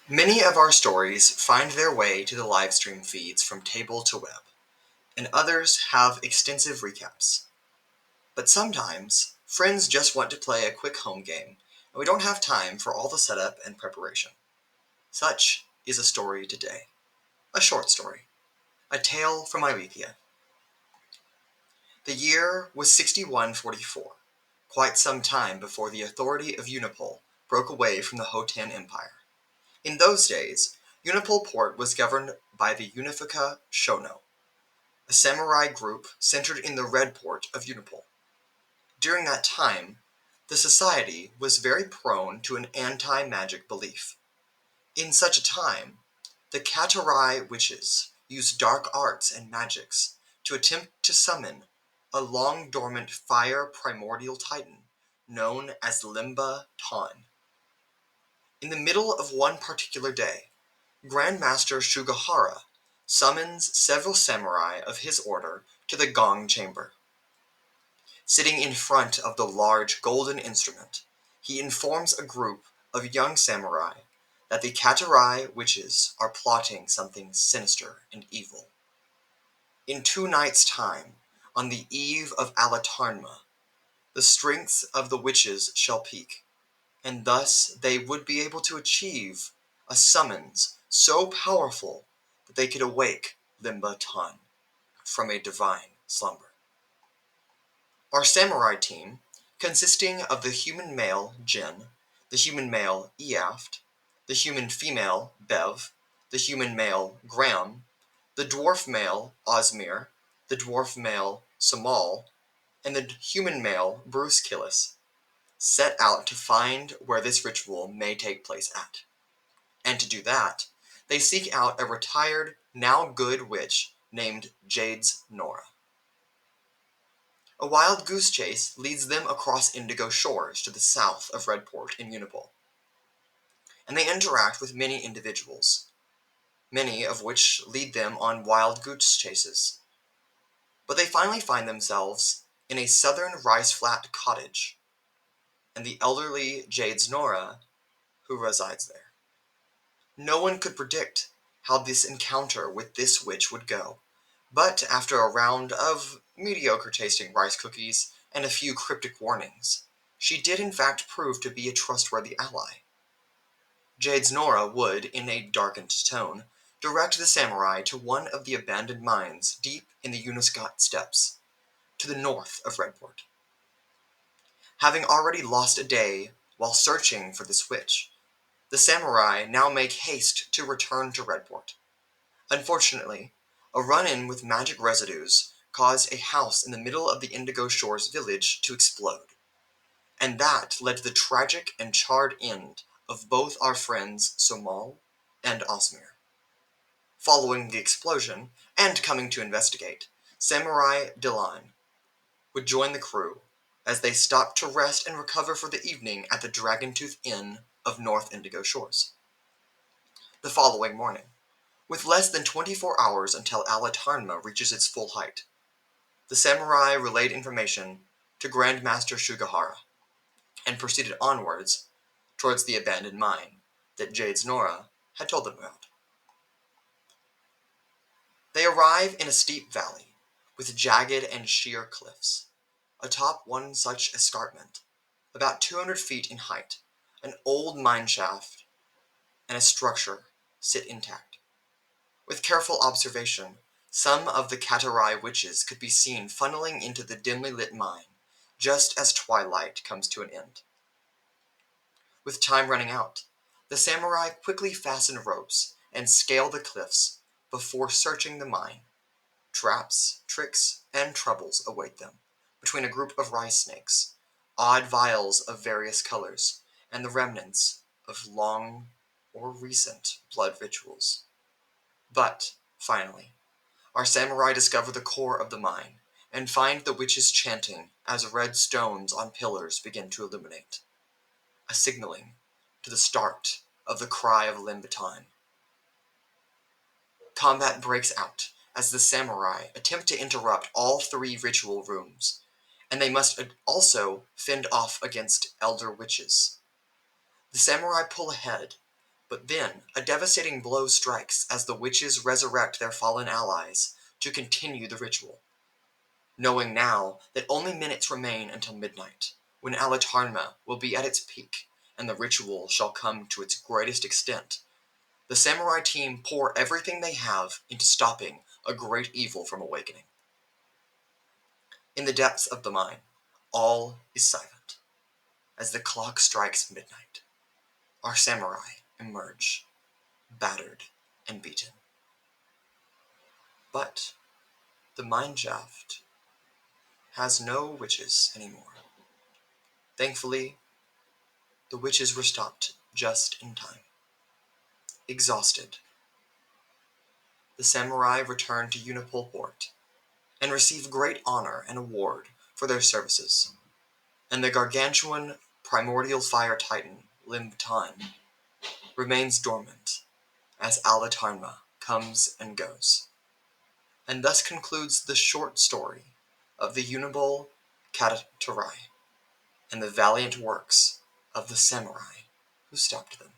Many of our stories find their way to the livestream feeds from table to web, and others have extensive recaps. But sometimes, friends just want to play a quick home game, and we don't have time for all the setup and preparation. Such is a story today. A short story. A tale from Aelithia. The year was 6144, quite some time before the authority of Unipole broke away from the Hotan Empire. In those days, Unipole Port was governed by the Unifica'sho'no, a samurai group centered in the Red Port of Unipole. During that time, the society was very prone to an anti-magic belief. In such a time, the Kata'rai Witches used dark arts and magics to attempt to summon a long-dormant fire primordial titan known as Limba Tan. In the middle of one particular day, Grandmaster Sugahara summons several samurai of his order to the gong chamber. Sitting in front of the large golden instrument, he informs a group of young samurai that the Kata'rai Witches are plotting something sinister and evil. In 2 nights' time, on the eve of Aelithia, the strength of the witches shall peak, and thus they would be able to achieve a summons so powerful that they could awake Limba Tan from a divine slumber. Our samurai team, consisting of the human male Jin, the human male Eaft, the human female Bev, the human male Graham, the dwarf male Osmir, the dwarf male Samal, and the human male Bruce Killis, set out to find where this ritual may take place at. And to do that, they seek out a retired, now good witch named Jades Nora. A wild goose chase leads them across indigo shores to the south of Redport in Unipole, and they interact with many individuals, many of which lead them on wild goose chases. But they finally find themselves in a southern rice flat cottage, and the elderly Jades Nora who resides there. No one could predict how this encounter with this witch would go, but after a round of mediocre-tasting rice cookies and a few cryptic warnings, she did in fact prove to be a trustworthy ally. Jades Nora would, in a darkened tone, direct the samurai to one of the abandoned mines deep in the Uniscot steppes, to the north of Redport. Having already lost a day while searching for this witch, the samurai now make haste to return to Redport. Unfortunately, a run-in with magic residues caused a house in the middle of the Indigo Shores village to explode, and that led to the tragic and charred end of both our friends Somal and Osmir. Following the explosion, and coming to investigate, Samurai Dilan would join the crew as they stopped to rest and recover for the evening at the Dragontooth Inn of North Indigo Shores. The following morning, with less than 24 hours until Aelithia reaches its full height, the samurai relayed information to Grandmaster Sugahara, and proceeded onwards towards the abandoned mine that Jades Nora had told them about. They arrive in a steep valley, with jagged and sheer cliffs. Atop one such escarpment, about 200 feet in height, an old mine shaft and a structure sit intact. With careful observation, some of the Kata'rai Witches could be seen funneling into the dimly lit mine, just as twilight comes to an end. With time running out, the samurai quickly fasten ropes and scale the cliffs before searching the mine. Traps, tricks, and troubles await them, between a group of rice snakes, odd vials of various colors, and the remnants of long or recent blood rituals. But, finally, our samurai discover the core of the mine, and find the witches chanting as red stones on pillars begin to illuminate, a signaling to the start of the cry of Limba Tan. Combat breaks out as the samurai attempt to interrupt all 3 ritual rooms, and they must also fend off against elder witches. The samurai pull ahead, But then a devastating blow strikes as the witches resurrect their fallen allies to continue the ritual. Knowing now that only minutes remain until midnight, when Aelithia will be at its peak and the ritual shall come to its greatest extent, the samurai team pour everything they have into stopping a great evil from awakening. In the depths of the mine, all is silent. As the clock strikes midnight, our samurai emerge, battered and beaten. But the mine shaft has no witches anymore. Thankfully, the witches were stopped just in time. Exhausted, the samurai return to Unipole Port and receive great honor and award for their services, and the gargantuan primordial fire titan Limtan remains dormant as Aelithia comes and goes. And thus concludes the short story of the Unipole Kata'rai and the valiant works of the samurai who stopped them.